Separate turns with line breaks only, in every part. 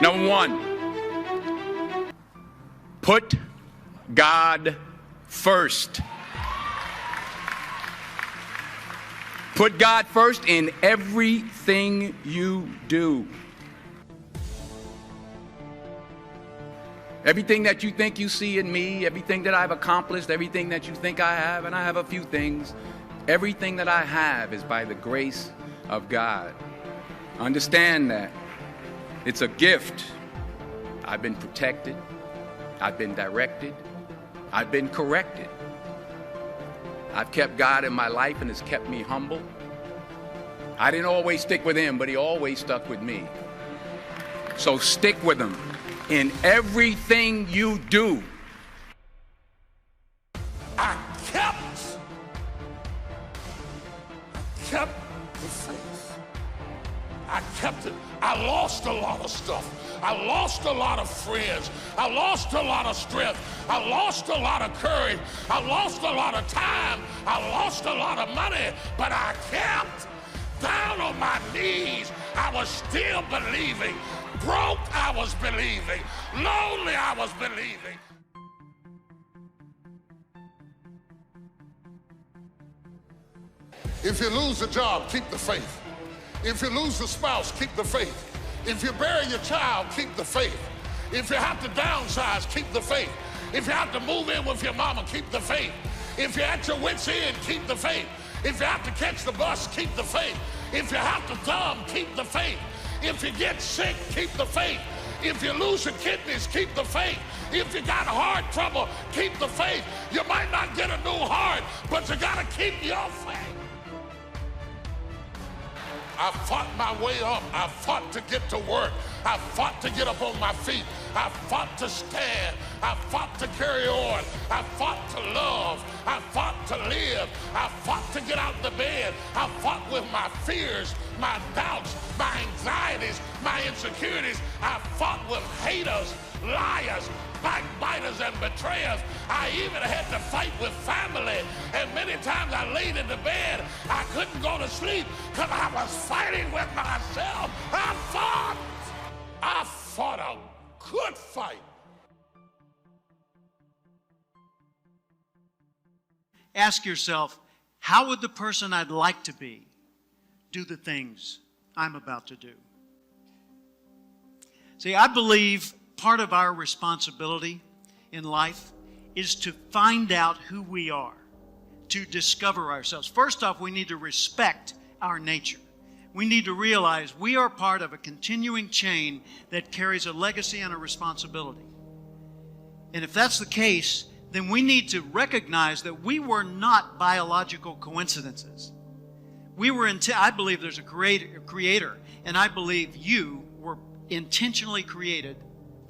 Number one, put God first. Put God first in everything you do. Everything that you think you see in me, everything that I've accomplished, everything that you think I have, and I have a few things, everything that I have is by the grace of God. Understand that. It's a gift. I've been protected. I've been directed. I've been corrected. I've kept God in my life and it's kept me humble. I didn't always stick with him, but he always stuck with me. So stick with him in everything you do.
I kept the faith. I kept it. I lost a lot of stuff. I lost a lot of friends. I lost a lot of strength. I lost a lot of courage. I lost a lot of time. I lost a lot of money. But I kept down on my knees. I was still believing. Broke, I was believing. Lonely, I was believing. If you lose a job, keep the faith. If you lose a spouse, keep the faith. If you bury your child, keep the faith. If you have to downsize, keep the faith. If you have to move in with your mama, keep the faith. If you're at your wit's end, keep the faith. If you have to catch the bus, keep the faith. If you have to thumb, keep the faith. If you get sick, keep the faith. If you lose your kidneys, keep the faith. If you got heart trouble, keep the faith. You might not get a new heart, but you got to keep your faith. I fought my way up. I fought to get to work. I fought to get up on my feet. I fought to stand. I fought to carry on. I fought to love. I fought to live. I fought to get out of the bed. I fought with my fears, my doubts, my anxieties, my insecurities. I fought with haters, liars, backbiters, and betrayers. I even had to fight with family. And many times I laid in the bed, I couldn't go to sleep because I was fighting with myself. I fought a good fight.
Ask yourself, how would the person I'd like to be do the things I'm about to do? See, I believe part of our responsibility in life is to find out who we are, to discover ourselves. First off, we need to respect our nature. We need to realize we are part of a continuing chain that carries a legacy and a responsibility. And if that's the case, then we need to recognize that we were not biological coincidences. I believe there's a creator, and I believe you were intentionally created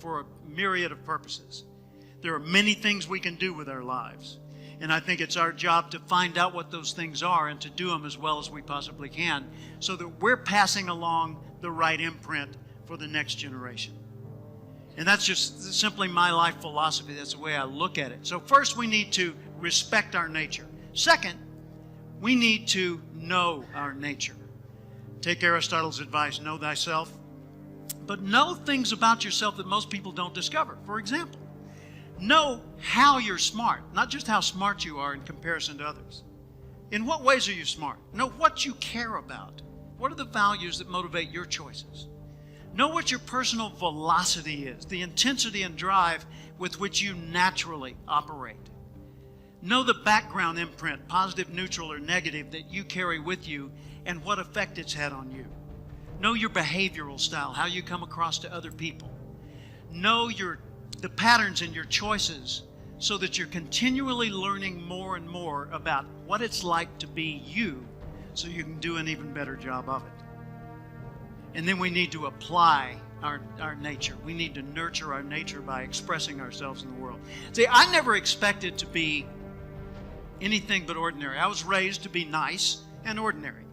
for a myriad of purposes. There are many things we can do with our lives. And I think it's our job to find out what those things are and to do them as well as we possibly can so that we're passing along the right imprint for the next generation. And that's just simply my life philosophy. That's the way I look at it. So first, we need to respect our nature. Second, we need to know our nature. Take Aristotle's advice, know thyself. But know things about yourself that most people don't discover. For example, know how you're smart, not just how smart you are in comparison to others. In what ways are you smart? Know what you care about. What are the values that motivate your choices? Know what your personal velocity is, the intensity and drive with which you naturally operate. Know the background imprint, positive, neutral, or negative, that you carry with you and what effect it's had on you. Know your behavioral style, how you come across to other people. Know the patterns in your choices so that you're continually learning more and more about what it's like to be you so you can do an even better job of it. And then we need to apply our nature. We need to nurture our nature by expressing ourselves in the world. See, I never expected to be anything but ordinary. I was raised to be nice and ordinary.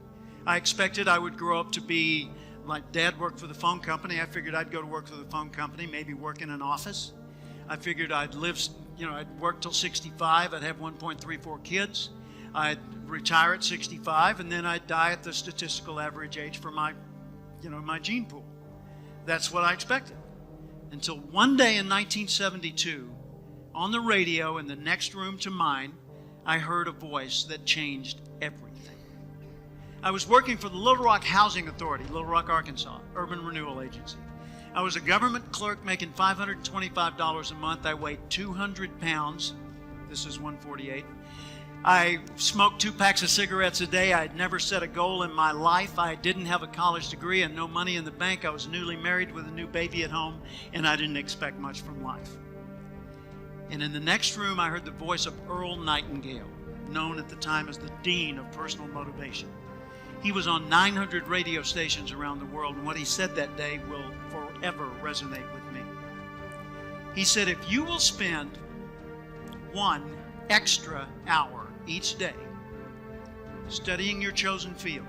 I expected I would grow up to be, like Dad worked for the phone company. I figured I'd go to work for the phone company, maybe work in an office. I figured I'd work till 65. I'd have 1.34 kids. I'd retire at 65, and then I'd die at the statistical average age for my gene pool. That's what I expected. until one day in 1972, on the radio in the next room to mine, I heard a voice that changed everything. I was working for the Little Rock Housing Authority, Little Rock, Arkansas, Urban Renewal Agency. I was a government clerk making $525 a month. I weighed 200 pounds. This is 148. I smoked 2 packs of cigarettes a day. I had never set a goal in my life. I didn't have a college degree and no money in the bank. I was newly married with a new baby at home, and I didn't expect much from life. And in the next room, I heard the voice of Earl Nightingale, known at the time as the Dean of Personal Motivation. He was on 900 radio stations around the world, and what he said that day will forever resonate with me. He said, if you will spend 1 extra hour each day studying your chosen field,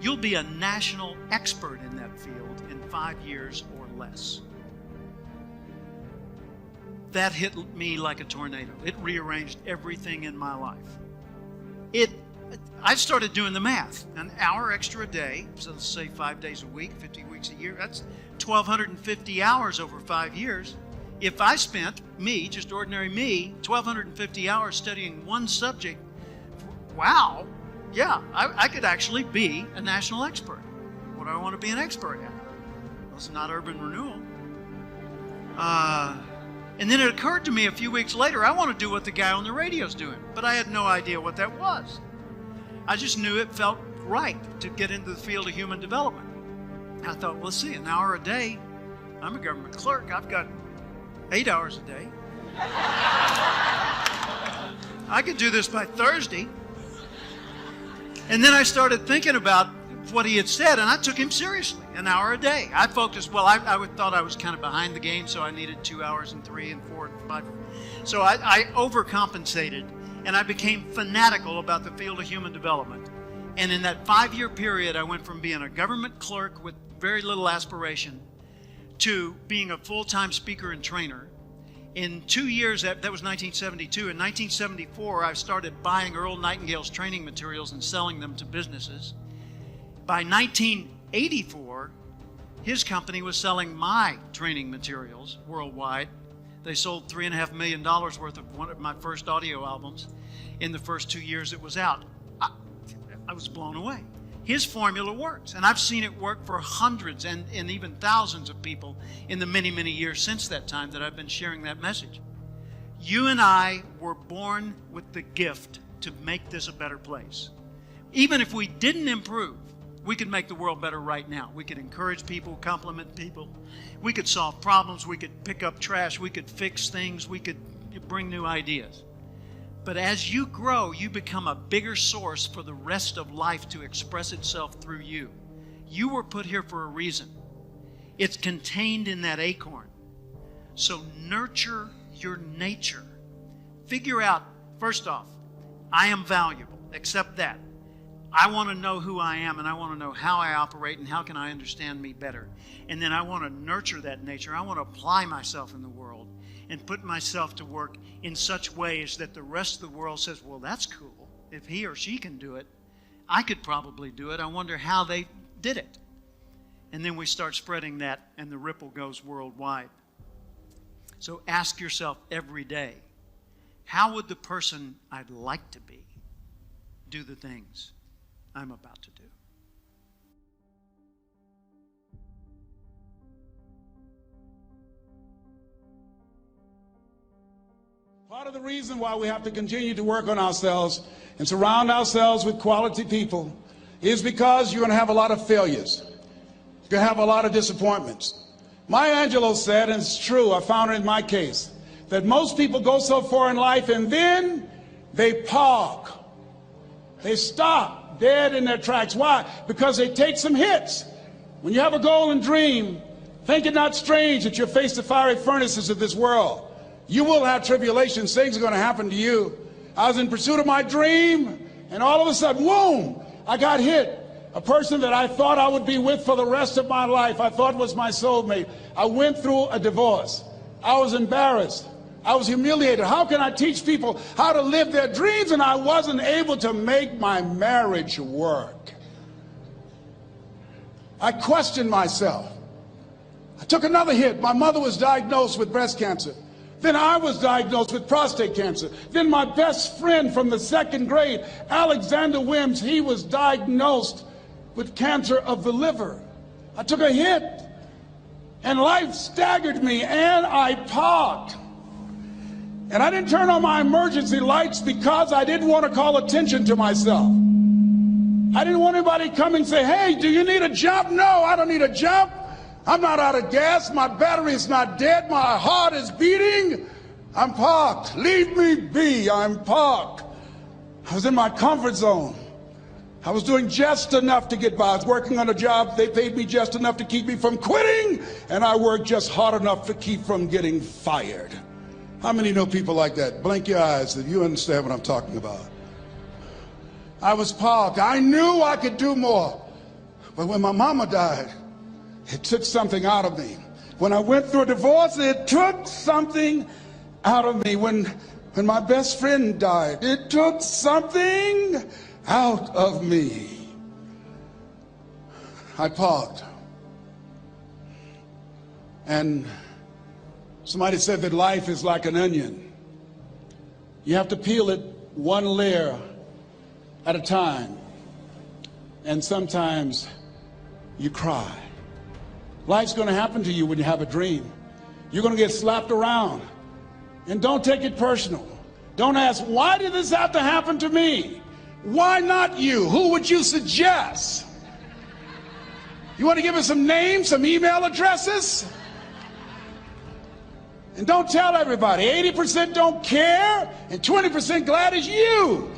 you'll be a national expert in that field in 5 years or less. That hit me like a tornado. It rearranged everything in my life. I started doing the math. An hour extra a day, so let's say 5 days a week, 50 weeks a year, that's 1,250 hours over 5 years. If I spent, me, just ordinary me, 1,250 hours studying one subject, wow, yeah, I could actually be a national expert. What do I want to be an expert at? Well, it's not urban renewal. And then it occurred to me a few weeks later, I want to do what the guy on the radio's doing, but I had no idea what that was. I just knew it felt right to get into the field of human development. And I thought, well, let's see, an hour a day. I'm a government clerk. I've got 8 hours a day. I could do this by Thursday. And then I started thinking about what he had said, and I took him seriously, an hour a day. I focused, well, I thought I was kind of behind the game, so I needed 2 hours and 3 and 4 and 5. So I overcompensated, and I became fanatical about the field of human development. And in that 5-year period, I went from being a government clerk with very little aspiration to being a full-time speaker and trainer. In 2 years, that was 1972. In 1974, I started buying Earl Nightingale's training materials and selling them to businesses. By 1984, his company was selling my training materials worldwide. They sold $3.5 million worth of one of my first audio albums in the first 2 years it was out. I was blown away. His formula works, and I've seen it work for hundreds and even thousands of people in the many, many years since that time that I've been sharing that message. You and I were born with the gift to make this a better place. Even if we didn't improve, we could make the world better right now. We could encourage people, compliment people. We could solve problems. We could pick up trash. We could fix things. We could bring new ideas. But as you grow, you become a bigger source for the rest of life to express itself through you. You were put here for a reason. It's contained in that acorn. So nurture your nature. Figure out, first off, I am valuable. Accept that. I want to know who I am, and I want to know how I operate and how can I understand me better. And then I want to nurture that nature. I want to apply myself in the world and put myself to work in such ways that the rest of the world says, well, that's cool. If he or she can do it, I could probably do it. I wonder how they did it. And then we start spreading that, and the ripple goes worldwide. So ask yourself every day, how would the person I'd like to be do the things I'm about to do?
Part of the reason why we have to continue to work on ourselves and surround ourselves with quality people is because you're going to have a lot of failures. You're going to have a lot of disappointments. Maya Angelou said, and it's true, I found it in my case, that most people go so far in life and then they park. They stop dead in their tracks. Why? Because they take some hits. When you have a goal and dream, think it not strange that you face the fiery furnaces of this world. You will have tribulations. Things are going to happen to you. I was in pursuit of my dream, and all of a sudden, boom, I got hit. A person that I thought I would be with for the rest of my life, I thought was my soulmate. I went through a divorce. I was embarrassed. I was humiliated. How can I teach people how to live their dreams? And I wasn't able to make my marriage work. I questioned myself. I took another hit. My mother was diagnosed with breast cancer. Then I was diagnosed with prostate cancer. Then my best friend from the second grade, Alexander Wims, he was diagnosed with cancer of the liver. I took a hit, and life staggered me, and I parked. And I didn't turn on my emergency lights because I didn't want to call attention to myself. I didn't want anybody coming and say, hey, do you need a jump? No, I don't need a jump. I'm not out of gas. My battery is not dead. My heart is beating. I'm parked. Leave me be. I'm parked. I was in my comfort zone. I was doing just enough to get by. I was working on a job. They paid me just enough to keep me from quitting, and I worked just hard enough to keep from getting fired. How many know people like that? Blink your eyes if you understand what I'm talking about. I was parked. I knew I could do more. But when my mama died, it took something out of me. When I went through a divorce, it took something out of me. When my best friend died, it took something out of me. I parked. And somebody said that life is like an onion. You have to peel it one layer at a time. And sometimes you cry. Life's going to happen to you when you have a dream. You're going to get slapped around. And don't take it personal. Don't ask, why did this have to happen to me? Why not you? Who would you suggest? You want to give us some names, some email addresses? And don't tell everybody. 80% don't care, and 20% glad it's you.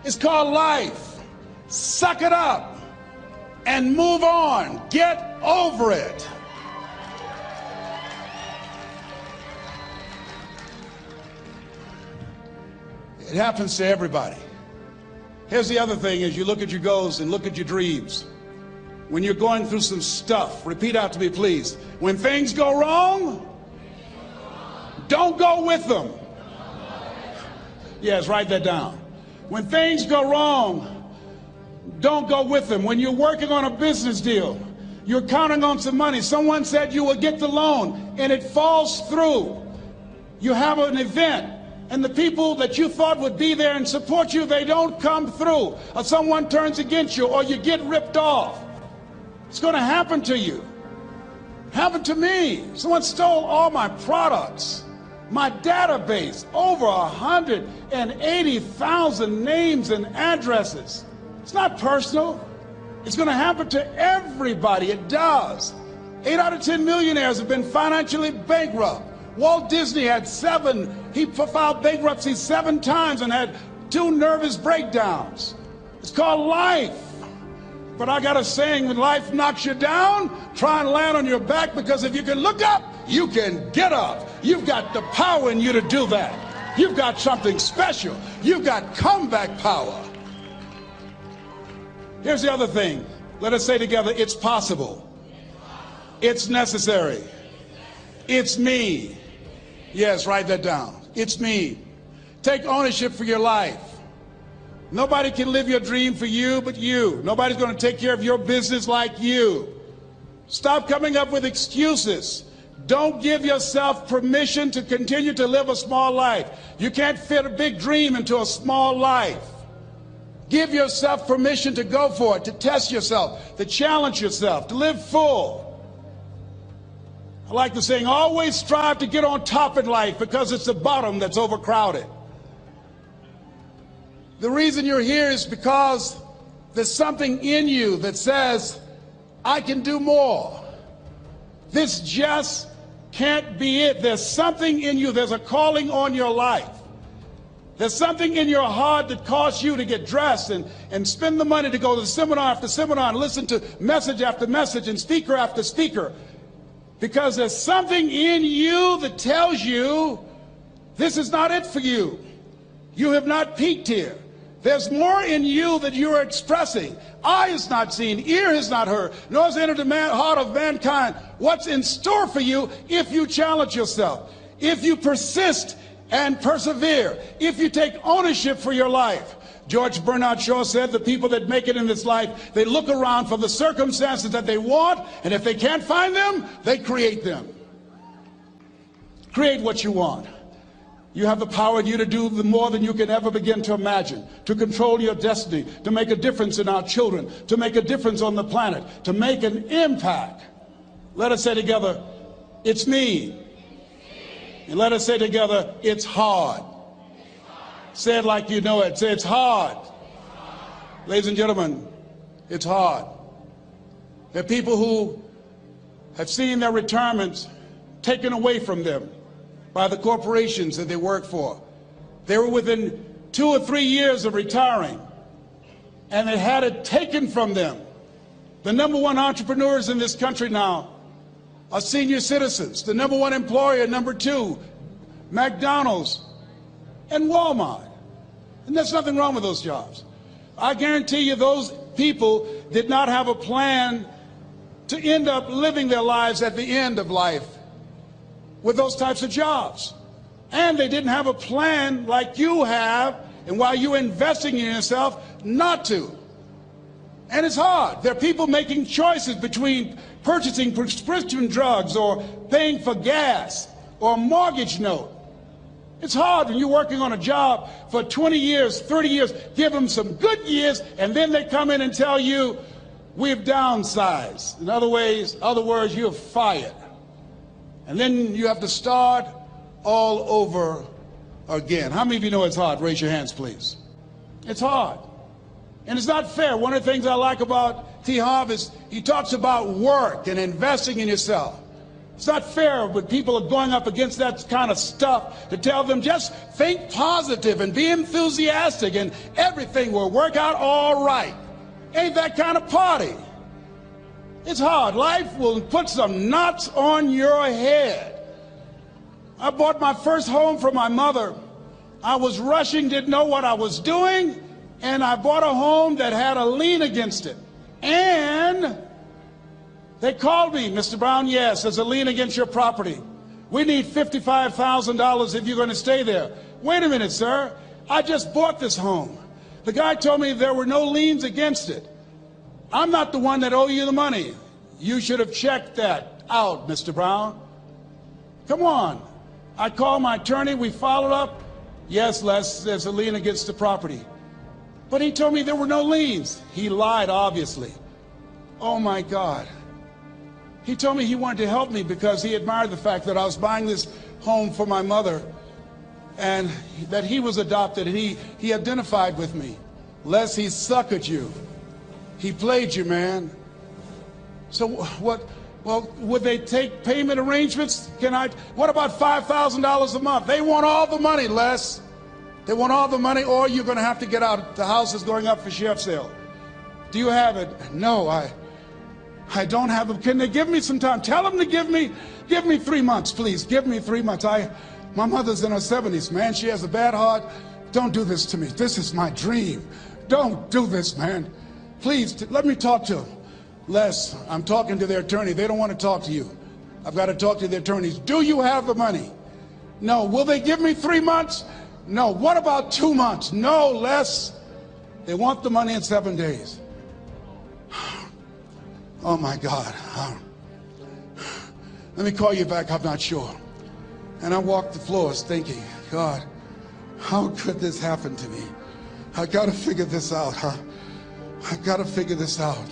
It's called life. Suck it up and move on. Get over it. It happens to everybody. Here's the other thing: as you look at your goals and look at your dreams, when you're going through some stuff, repeat out to me, please. When things go wrong, don't go with them. Yes, write that down. When things go wrong, don't go with them. When you're working on a business deal, you're counting on some money. Someone said you will get the loan, and it falls through. You have an event, and the people that you thought would be there and support you, they don't come through. Or someone turns against you, or you get ripped off. It's going to happen to you. Happened to me. Someone stole all my products, my database, over 180,000 names and addresses. It's not personal. It's going to happen to everybody. It does. 8 out of 10 millionaires have been financially bankrupt. Walt Disney had 7. He filed bankruptcy 7 times and had 2 nervous breakdowns. It's called life. But I got a saying: when life knocks you down, try and land on your back, because if you can look up, you can get up. You've got the power in you to do that. You've got something special. You've got comeback power. Here's the other thing. Let us say together, it's possible. It's necessary. It's me. Yes, write that down. It's me. Take ownership for your life. Nobody can live your dream for you but you. Nobody's going to take care of your business like you. Stop coming up with excuses. Don't give yourself permission to continue to live a small life. You can't fit a big dream into a small life. Give yourself permission to go for it, to test yourself, to challenge yourself, to live full. I like the saying, always strive to get on top in life, because it's the bottom that's overcrowded. The reason you're here is because there's something in you that says, I can do more. This just can't be it. There's something in you. There's a calling on your life. There's something in your heart that caused you to get dressed and spend the money to go to seminar after seminar and listen to message after message and speaker after speaker. Because there's something in you that tells you this is not it for you. You have not peaked here. There's more in you that you are expressing. Eye has not seen, ear has not heard, nor has entered the heart of mankind what's in store for you if you challenge yourself, if you persist and persevere, if you take ownership for your life. George Bernard Shaw said the people that make it in this life, they look around for the circumstances that they want, and if they can't find them, they create them. Create what you want. You have the power in you to do more than you can ever begin to imagine, to control your destiny, to make a difference in our children, to make a difference on the planet, to make an impact. Let us say together, it's me. And let us say together, it's hard. Say it like you know it. Say it's hard. Ladies and gentlemen, it's hard. There are people who have seen their retirements taken away from them by the corporations that they work for. They were within 2 or 3 years of retiring, and they had it taken from them. The #1 entrepreneurs in this country now are senior citizens. The #1 employer, #2, McDonald's and Walmart. And there's nothing wrong with those jobs. I guarantee you those people did not have a plan to end up living their lives at the end of life with those types of jobs. And they didn't have a plan like you have, and while you're investing in yourself, not to. And it's hard. There are people making choices between purchasing prescription drugs or paying for gas or a mortgage note. It's hard when you're working on a job for 20 years, 30 years, give them some good years, and then they come in and tell you, we've downsized. In other words, you're fired. And then you have to start all over again. How many of you know it's hard? Raise your hands, please. It's hard. And it's not fair. One of the things I like about T. Harv is he talks about work and investing in yourself. It's not fair when people are going up against that kind of stuff to tell them just think positive and be enthusiastic and everything will work out all right. Ain't that kind of party. It's hard. Life will put some knots on your head. I bought my first home for my mother. I was rushing, didn't know what I was doing, and I bought a home that had a lien against it. And they called me, Mr. Brown, yes, there's a lien against your property. We need $55,000 if you're going to stay there. Wait a minute, sir. I just bought this home. The guy told me there were no liens against it. I'm not the one that owe you the money. You should have checked that out, Mr. Brown. Come on. I called my attorney. We followed up. Yes, Les, there's a lien against the property. But he told me there were no liens. He lied, obviously. Oh, my God. He told me he wanted to help me because he admired the fact that I was buying this home for my mother and that he was adopted, and he identified with me. Les, he suckered you. He played you, man. So what? Well, would they take payment arrangements? What about $5,000 a month? They want all the money, Les. They want all the money, or you're going to have to get out. The house is going up for sheriff's sale. Do you have it? No, I don't have them. Can they give me some time? Tell them to give me 3 months, please. Give me 3 months. My mother's in her 70s, man. She has a bad heart. Don't do this to me. This is my dream. Don't do this, man. Please, let me talk to them. Les, I'm talking to their attorney. They don't want to talk to you. I've got to talk to the attorneys. Do you have the money? No. Will they give me 3 months? No. What about 2 months? No, Les. They want the money in 7 days. Oh, my God. Let me call you back. I'm not sure. And I walked the floors thinking, God, how could this happen to me? I got to figure this out, huh? I got to figure this out.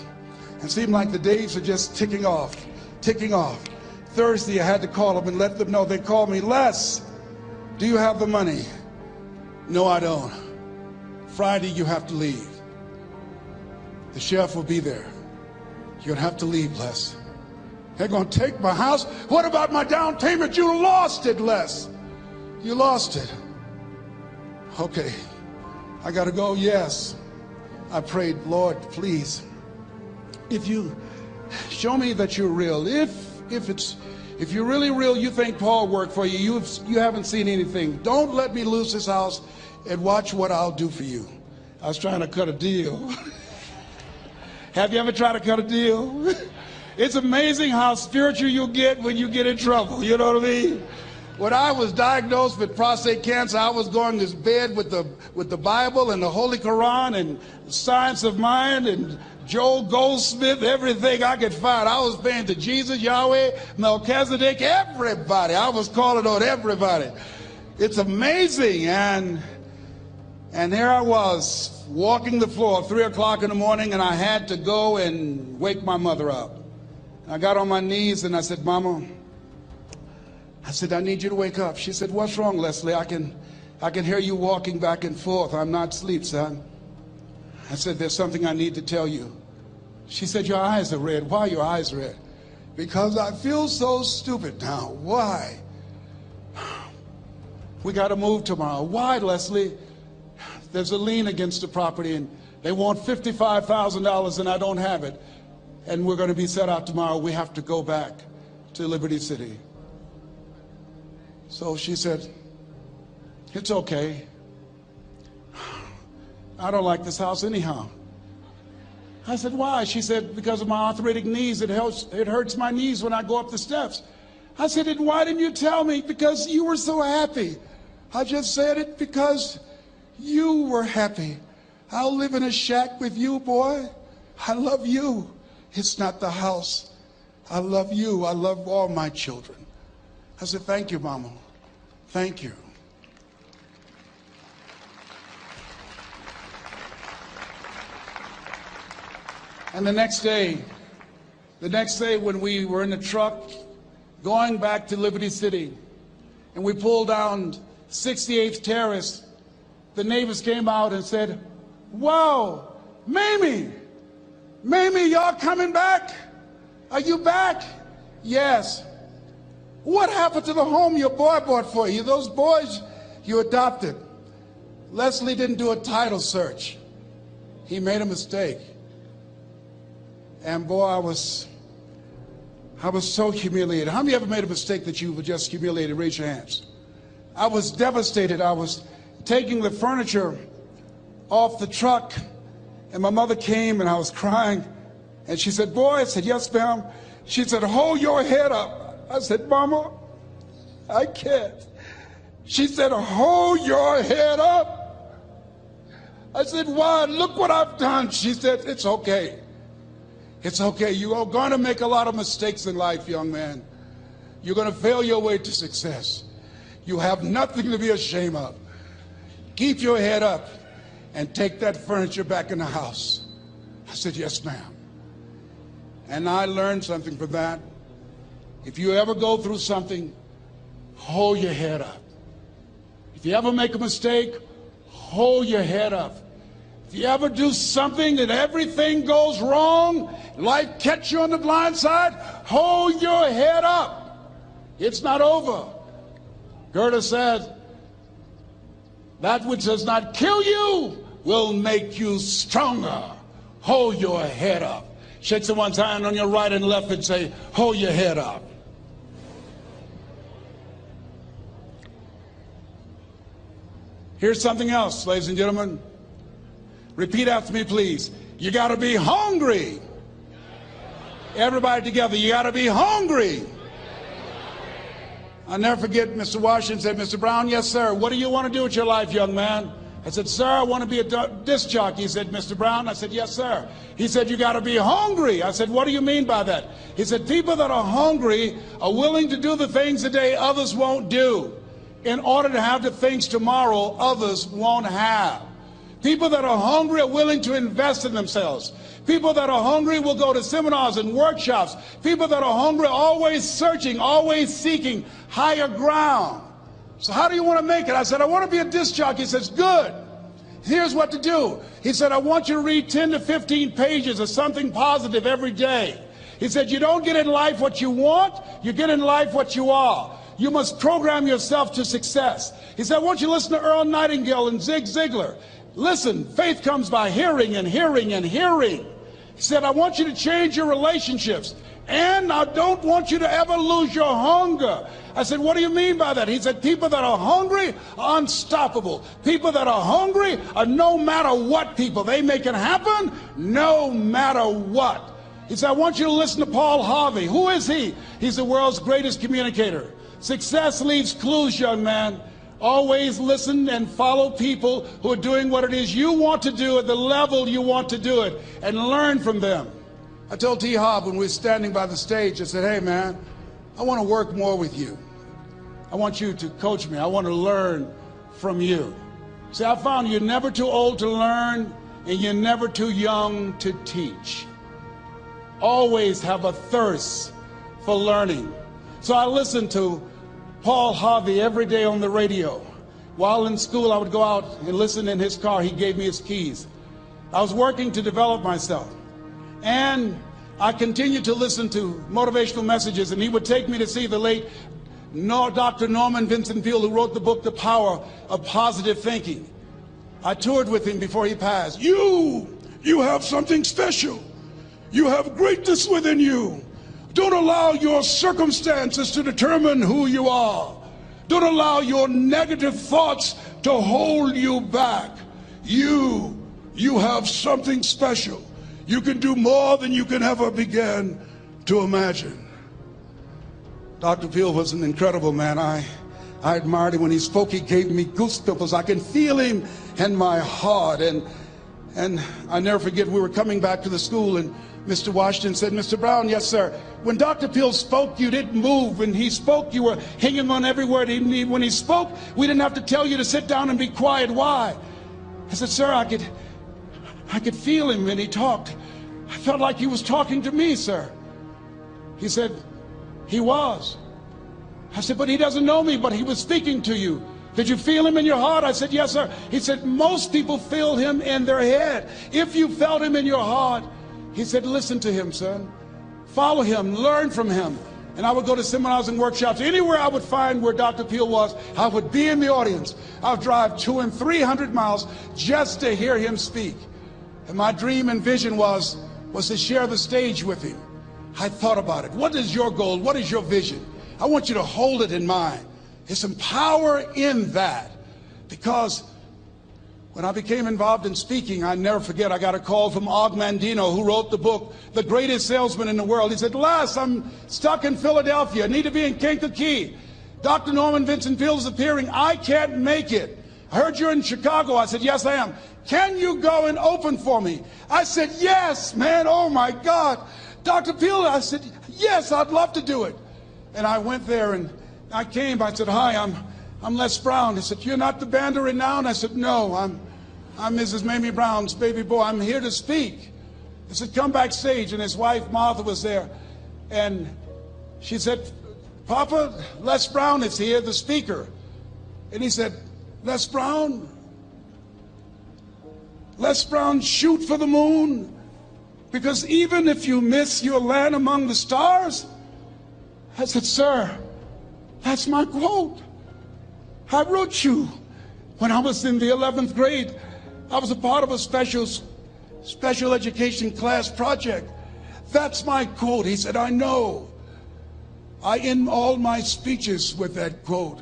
It seemed like the days are just ticking off. Thursday, I had to call them and let them know. They called me, Les, do you have the money? No, I don't. Friday, you have to leave. The sheriff will be there. You're going to have to leave, Les. They're going to take my house. What about my down payment? You lost it, Les. You lost it. Okay. I got to go. Yes. I prayed, Lord, please, if you show me that you're real, if you're really real, you think Paul worked for you, you haven't seen anything. Don't let me lose this house and watch what I'll do for you. I was trying to cut a deal. Have you ever tried to cut a deal? It's amazing how spiritual you'll get when you get in trouble. You know what I mean? When I was diagnosed with prostate cancer, I was going to bed with the Bible and the Holy Quran and Science of Mind and Joel Goldsmith, everything I could find. I was praying to Jesus, Yahweh, Melchizedek, everybody. I was calling on everybody. It's amazing. And here I was walking the floor at 3 o'clock in the morning, and I had to go and wake my mother up. I got on my knees and I said, Mama, I said, I need you to wake up. She said, what's wrong, Leslie? I can hear you walking back and forth. I'm not asleep, son. I said, there's something I need to tell you. She said, your eyes are red. Why are your eyes red? Because I feel so stupid now. Why? We got to move tomorrow. Why, Leslie? There's a lien against the property and they want $55,000 and I don't have it. And we're going to be set out tomorrow. We have to go back to Liberty City. So she said, it's okay. I don't like this house anyhow. I said, why? She said, because of my arthritic knees, it hurts my knees when I go up the steps. I said, and why didn't you tell me? Because you were so happy. I just said it because you were happy. I'll live in a shack with you, boy. I love you. It's not the house. I love you. I love all my children. I said, thank you, Mama. Thank you. And the next day when we were in the truck going back to Liberty City and we pulled down 68th Terrace, the neighbors came out and said, wow, Mamie, y'all coming back? Are you back? Yes. What happened to the home your boy bought for you? Those boys you adopted. Leslie didn't do a title search. He made a mistake. And boy, I was so humiliated. How many ever made a mistake that you were just humiliated? Raise your hands. I was devastated. I was taking the furniture off the truck, and my mother came, and I was crying. And she said, boy, I said, yes, ma'am. She said, hold your head up. I said, Mama, I can't. She said, hold your head up. I said, why? Look what I've done. She said, it's okay. It's okay. You are going to make a lot of mistakes in life, young man. You're going to fail your way to success. You have nothing to be ashamed of. Keep your head up and take that furniture back in the house. I said, yes, ma'am. And I learned something from that. If you ever go through something, hold your head up. If you ever make a mistake, hold your head up. If you ever do something that everything goes wrong, life catch you on the blind side, hold your head up. It's not over. Goethe said, that which does not kill you will make you stronger. Hold your head up. Shake someone's hand on your right and left and say, hold your head up. Here's something else, ladies and gentlemen. Repeat after me, please. You got to be hungry. Everybody together, you got to be hungry. I'll never forget Mr. Washington said, Mr. Brown, yes, sir. What do you want to do with your life, young man? I said, sir, I want to be a disc jockey. He said, Mr. Brown? I said, yes, sir. He said, you got to be hungry. I said, what do you mean by that? He said, people that are hungry are willing to do the things today others won't do in order to have the things tomorrow others won't have. People that are hungry are willing to invest in themselves. People that are hungry will go to seminars and workshops. People that are hungry are always searching, always seeking higher ground. So how do you want to make it? I said, I want to be a disc jockey. He says, good. Here's what to do. He said, I want you to read 10 to 15 pages of something positive every day. He said, you don't get in life what you want, you get in life what you are. You must program yourself to success. He said, I want you to listen to Earl Nightingale and Zig Ziglar. Listen, faith comes by hearing and hearing and hearing. He said, I want you to change your relationships. And I don't want you to ever lose your hunger. I said, what do you mean by that? He said, people that are hungry are unstoppable. People that are hungry are no matter what people. They make it happen no matter what. He said, I want you to listen to Paul Harvey. Who is he? He's the world's greatest communicator. Success leaves clues, young man. Always listen and follow people who are doing what it is you want to do at the level you want to do it, and learn from them. I told T. Hobb when we were standing by the stage, I said, hey man, I want to work more with you. I want you to coach me. I want to learn from you. See, I found you're never too old to learn and you're never too young to teach. Always have a thirst for learning. So I listened to Paul Harvey every day on the radio. While in school, I would go out and listen in his car. He gave me his keys. I was working to develop myself. And I continued to listen to motivational messages, and he would take me to see the late Dr. Norman Vincent Peale, who wrote the book, The Power of Positive Thinking. I toured with him before he passed. You have something special. You have greatness within you. Don't allow your circumstances to determine who you are. Don't allow your negative thoughts to hold you back. You have something special. You can do more than you can ever begin to imagine. Dr. Peale was an incredible man. I admired him. When he spoke, he gave me goosebumps. I can feel him in my heart. And I never forget, we were coming back to the school, and Mr. Washington said, Mr. Brown, yes, sir. When Dr. Peale spoke, you didn't move. When he spoke, you were hanging on every word. When he spoke, we didn't have to tell you to sit down and be quiet. Why? I said, sir, I could feel him when he talked. I felt like he was talking to me, sir. He said, he was. I said, but he doesn't know me, but he was speaking to you. Did you feel him in your heart? I said, yes, sir. He said, most people feel him in their head. If you felt him in your heart, he said, listen to him, son. Follow him, learn from him. And I would go to seminars and workshops. Anywhere I would find where Dr. Peale was, I would be in the audience. I would drive 200 and 300 miles just to hear him speak. And my dream and vision was to share the stage with him. I thought about it. What is your goal? What is your vision? I want you to hold it in mind. There's some power in that. Because when I became involved in speaking, I never forget, I got a call from Og Mandino, who wrote the book, The Greatest Salesman in the World. He said, Les, I'm stuck in Philadelphia. I need to be in Kankakee. Dr. Norman Vincent Peale is appearing. I can't make it. I heard you're in Chicago. I said, yes, I am. Can you go and open for me? I said, yes, man. Oh, my God. Dr. Peale, I said, yes, I'd love to do it. And I went there and I came. I said, hi, I'm Les Brown. He said, you're not the band of renown? I said, no, I'm Mrs. Mamie Brown's baby boy. I'm here to speak. He said, come backstage. And his wife, Martha, was there. And she said, Papa, Les Brown is here, the speaker. And he said, Les Brown, shoot for the moon. Because even if you miss, you'll land among the stars. I said, sir, that's my quote. I wrote you when I was in the 11th grade. I was a part of a special education class project. That's my quote. He said, I know. I end all my speeches with that quote.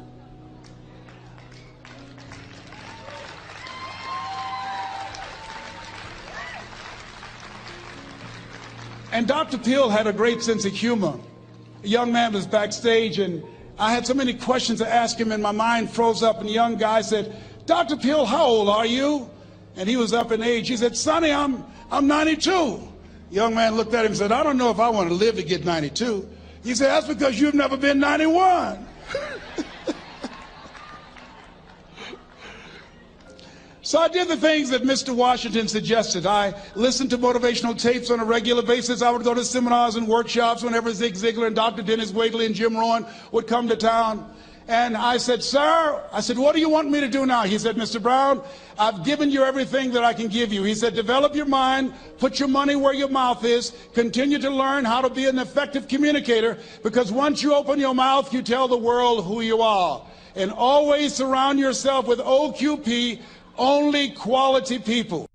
And Dr. Peale had a great sense of humor. A young man was backstage, and I had so many questions to ask him, and my mind froze up, and the young guy said, Dr. Peale, how old are you? And he was up in age. He said, Sonny, I'm 92. The young man looked at him and said, I don't know if I want to live to get 92. He said, that's because you've never been 91. So I did the things that Mr. Washington suggested. I listened to motivational tapes on a regular basis. I would go to seminars and workshops whenever Zig Ziglar and Dr. Dennis Wigley and Jim Rohn would come to town. And I said, sir, what do you want me to do now? He said, Mr. Brown, I've given you everything that I can give you. He said, develop your mind, put your money where your mouth is, continue to learn how to be an effective communicator, because once you open your mouth, you tell the world who you are. And always surround yourself with OQP, only quality people.